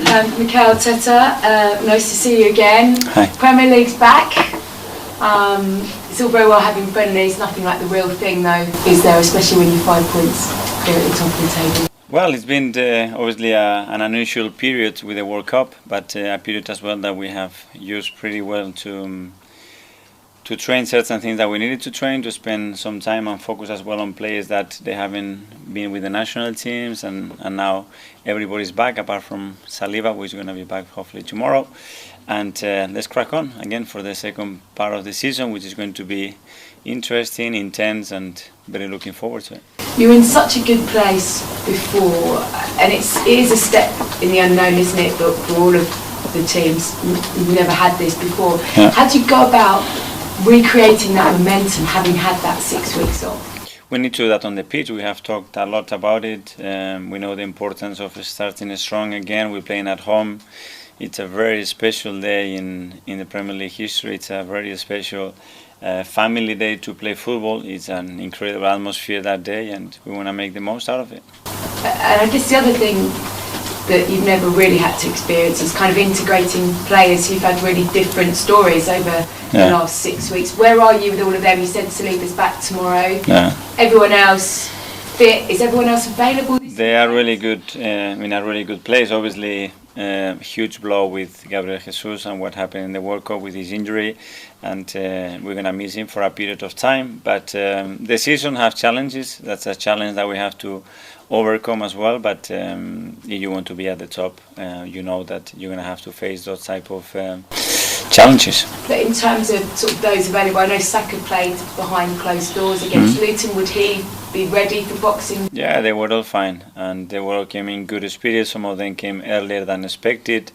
Mikel Arteta, nice to see you again. Hi. Premier League's back. It's all very well having friendlies, nothing like the real thing though, is there, especially when you're 5 points clear at the top of the table? Well, it's been obviously an unusual period with the World Cup, but a period as well that we have used pretty well to train certain things that we needed to train, to spend some time and focus as well on players that they haven't been with the national teams, and now everybody's back apart from Saliba, who is going to be back hopefully tomorrow. And let's crack on again for the second part of the season, which is going to be interesting, intense, and very looking forward to it. You're in such a good place before, and it is a step in the unknown, isn't it, for all of the teams? We've never had this before. Yeah. How do you go about recreating that momentum, having had that 6 weeks off? We need to do that on the pitch. We have talked a lot about it. We know the importance of starting strong again. We're playing at home. It's a very special day in the Premier League history. It's a very special family day to play football. It's an incredible atmosphere that day, and we want to make the most out of it. And I guess the other thing that you've never really had to experience is kind of integrating players who've had really different stories over the last 6 weeks. Where are you with all of them? You said Saliba's back tomorrow. Yeah. Everyone else fit? Is everyone else available? They are really good, in a really good place. Obviously, huge blow with Gabriel Jesus and what happened in the World Cup with his injury, and we're going to miss him for a period of time. But the season has challenges. That's a challenge that we have to overcome as well. But if you want to be at the top, you know that you're going to have to face those type of challenges. But in terms of sort of those available, I know Saka played behind closed doors against Luton. Would he be ready for boxing? Yeah, they were all fine, and they were all came in good spirits. Some of them came earlier than expected,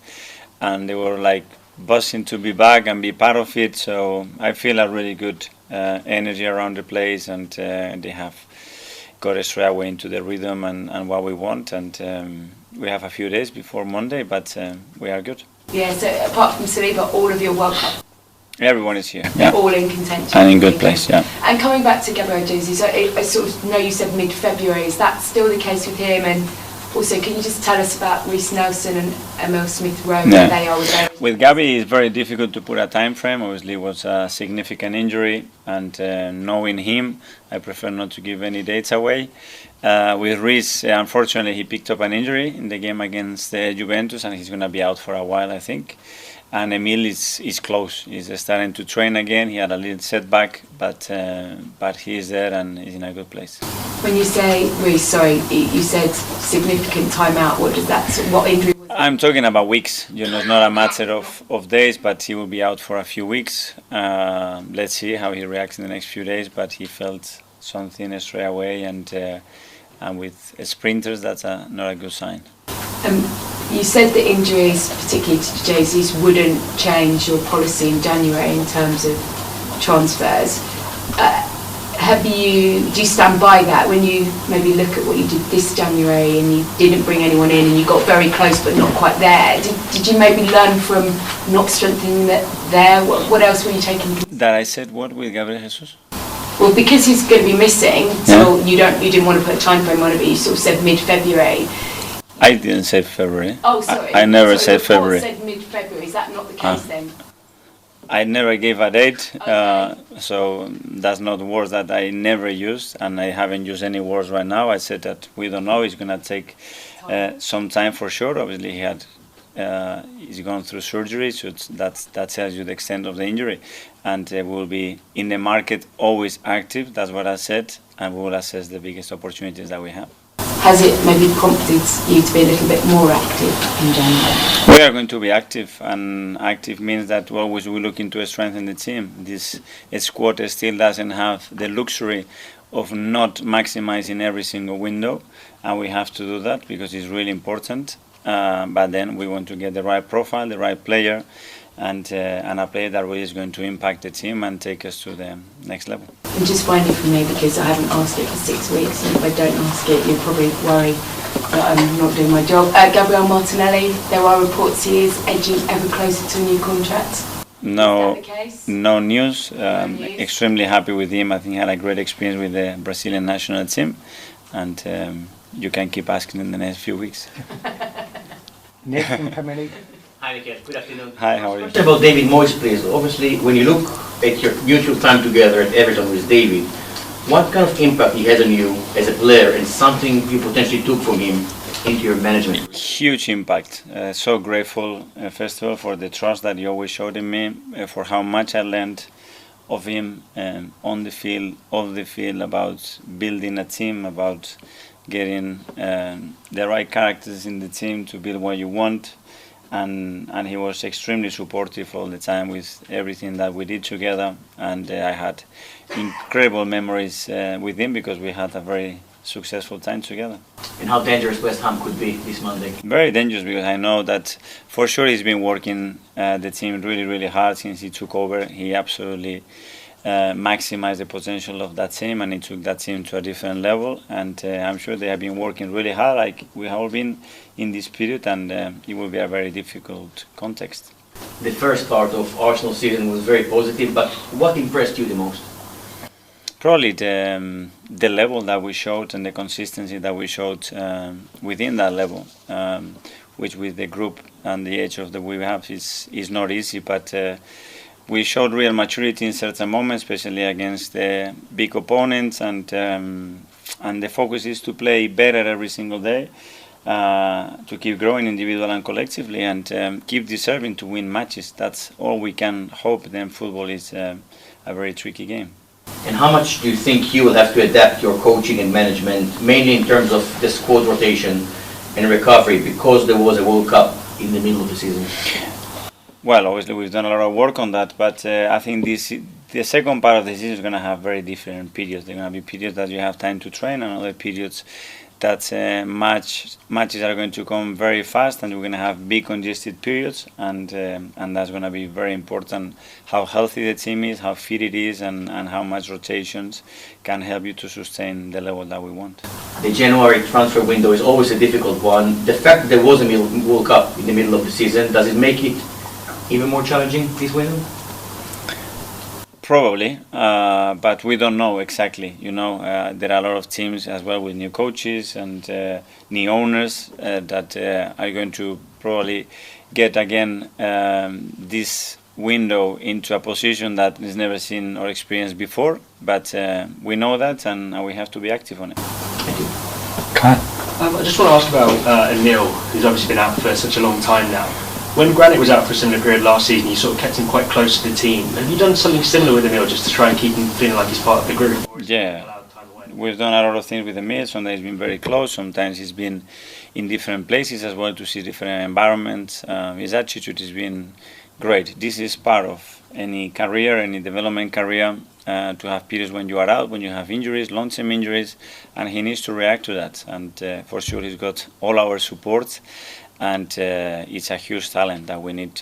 and they were like buzzing to be back and be part of it. So I feel a really good energy around the place, and they have got straight away into the rhythm and what we want. And we have a few days before Monday, but we are good. Yeah, so apart from Saliba, all of your World Cup, everyone is here. they're all in contention. And in good place, yeah. And coming back to Gabriel Jesus, I sort of know you said mid-February. Is that still the case with him? And also, can you just tell us about Reece Nelson and Emil Smith-Rowe, where they are with their... With Gabi, it's very difficult to put a time frame. Obviously, it was a significant injury, and knowing him, I prefer not to give any dates away. With Reece, unfortunately, he picked up an injury in the game against Juventus, and he's going to be out for a while, I think. And Emil is close. He's starting to train again. He had a little setback, but he is there and he's in a good place. When you say Reece, sorry, you said significant time out. What does that? What injury was that? I'm talking about weeks. You know, it's not a matter of days, but he will be out for a few weeks. Let's see how he reacts in the next few days. But he felt something straight away, and with sprinters, that's not a good sign. You said that injuries, particularly to Jesus, wouldn't change your policy in January in terms of transfers. Do you stand by that when you maybe look at what you did this January and you didn't bring anyone in and you got very close but not quite there? Did you maybe learn from not strengthening that there? What else were you taking? That I said what with Gabriel Jesus? Well, because he's going to be missing, so you didn't want to put a time frame on it, but you sort of said mid-February. I didn't say February. Oh, sorry. I never said February. Said mid-February. Is that not the case then? I never gave a date, Okay. so that's not words that I never used, and I haven't used any words right now. I said that we don't know. It's going to take some time for sure. Obviously, he's gone through surgery, so that tells you the extent of the injury. And we will be in the market always active. That's what I said, and we will assess the biggest opportunities that we have. Has it maybe prompted you to be a little bit more active in January? We are going to be active, and active means that always we look into strengthen the team. This squad still doesn't have the luxury of not maximizing every single window, and we have to do that because it's really important. But then we want to get the right profile, the right player, and a player that really is going to impact the team and take us to the next level. And just finally for me, because I haven't asked it for 6 weeks, and if I don't ask it, you'll probably worry that I'm not doing my job. Gabriel Martinelli, there are reports he is edging ever closer to a new contract. No, is that the case? no news. No news. Extremely happy with him. I think he had a great experience with the Brazilian national team, and you can keep asking in the next few weeks. Nick from Premier League. Hi, Mikel. Good afternoon. Hi, how are you? Question about David Moyes, please. Obviously, when you look at your mutual time together at Everton with David, what kind of impact he had on you as a player and something you potentially took from him into your management? Huge impact. So grateful, first of all, for the trust that he always showed in me, for how much I learned of him on the field, off the field, about building a team, about getting the right characters in the team to build what you want. And he was extremely supportive all the time with everything that we did together. And I had incredible memories with him because we had a very successful time together. And how dangerous West Ham could be this Monday? Very dangerous because I know that for sure he's been working the team really, really hard since he took over. He absolutely maximized the potential of that team and he took that team to a different level. And I'm sure they have been working really hard, like we have all been in this period, and it will be a very difficult context. The first part of Arsenal season was very positive, but what impressed you the most? Probably the level that we showed and the consistency that we showed within that level, which with the group and the age of the we have is not easy, but we showed real maturity in certain moments, especially against big opponents, and the focus is to play better every single day, to keep growing individually and collectively, and keep deserving to win matches. That's all we can hope. Then football is a very tricky game. And how much do you think you will have to adapt your coaching and management, mainly in terms of the squad rotation and recovery, because there was a World Cup in the middle of the season? Well, obviously we've done a lot of work on that, but I think the second part of the season is going to have very different periods. There are going to be periods that you have time to train, and other periods that matches are going to come very fast, and we're going to have big congested periods, and that's going to be very important how healthy the team is, how fit it is, and how much rotations can help you to sustain the level that we want. The January transfer window is always a difficult one. The fact that there was a World Cup in the middle of the season, does it make it even more challenging this window? Probably, but we don't know exactly. You know, there are a lot of teams as well with new coaches and new owners that are going to probably get again this window into a position that is never seen or experienced before. But we know that, and we have to be active on it. Thank you. Kat? I just want to ask about Emil, who's obviously been out for such a long time now. When Granit was out for a similar period last season, you sort of kept him quite close to the team. Have you done something similar with Emil just to try and keep him feeling like he's part of the group? Yeah, we've done a lot of things with Emil. Sometimes he's been very close, sometimes he's been in different places as well to see different environments. His attitude has been great. This is part of any career, any development career, to have periods when you are out, when you have injuries, long-term injuries, and he needs to react to that. And for sure he's got all our support. And it's a huge talent that we need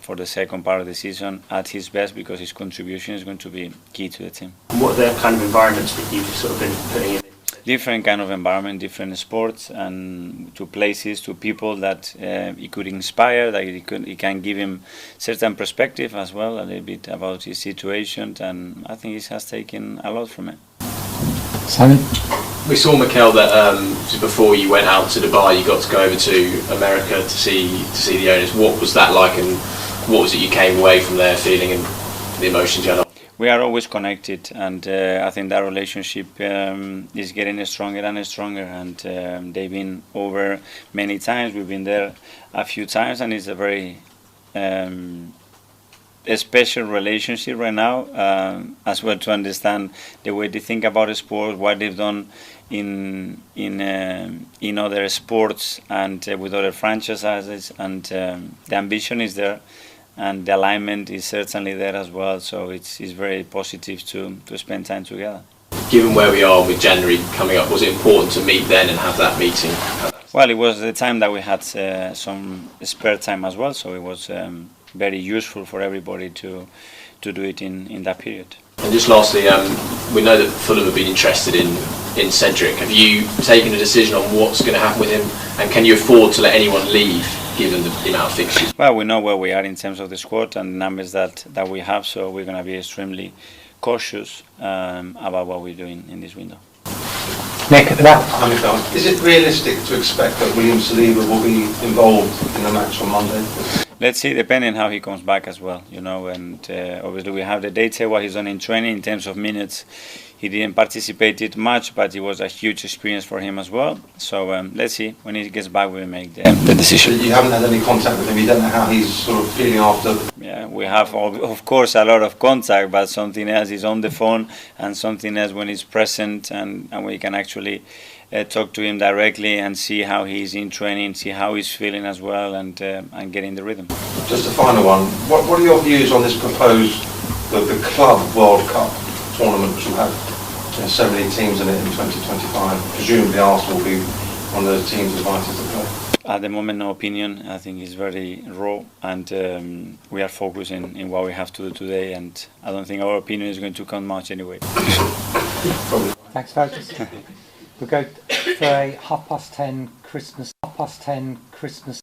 for the second part of the season at his best, because his contribution is going to be key to the team. What are the kind of environments that you've sort of been putting in? Different kind of environment, different sports, and to places, to people that it could inspire, that it can give him certain perspective as well, a little bit about his situation, and I think he has taken a lot from it. Simon? We saw, Mikel, that before you went out to Dubai, you got to go over to America to see the owners. What was that like, and what was it you came away from there feeling, and the emotions you had? We are always connected, and I think that relationship is getting stronger and stronger. And they've been over many times. We've been there a few times, and it's a very a special relationship right now, as well, to understand the way they think about sport, what they've done in other sports and with other franchises, and the ambition is there, and the alignment is certainly there as well. So it's very positive to spend time together. Given where we are with January coming up, was it important to meet then and have that meeting? Well, it was the time that we had some spare time as well, so it was very useful for everybody to do it in that period. And just lastly, we know that Fulham have been interested in Cedric. Have you taken a decision on what's going to happen with him, and can you afford to let anyone leave given the amount of fixtures? Well, we know where we are in terms of the squad and the numbers that we have, so we're going to be extremely cautious about what we're doing in this window. Nick at the back. Is it realistic to expect that William Saliba will be involved in the match on Monday? Let's see, depending how he comes back as well, you know, and obviously we have the data what he's done in training in terms of minutes. He didn't participate it much, but it was a huge experience for him as well. So let's see, when he gets back we'll make the decision. You haven't had any contact with him, you don't know how he's sort of feeling after? Yeah, we have of course a lot of contact, but something else is on the phone and something else when he's present and we can actually talk to him directly and see how he's in training, see how he's feeling as well, and get in the rhythm. Just a final one, what are your views on this proposed, the Club World Cup tournament, which will have so many teams in it in 2025? Presumably Arsenal will be one of those teams invited to play. At the moment, no opinion. I think it's very raw, and we are focusing in what we have to do today, and I don't think our opinion is going to count much anyway. Probably. Thanks, folks. We'll go for a 10:30 Christmas.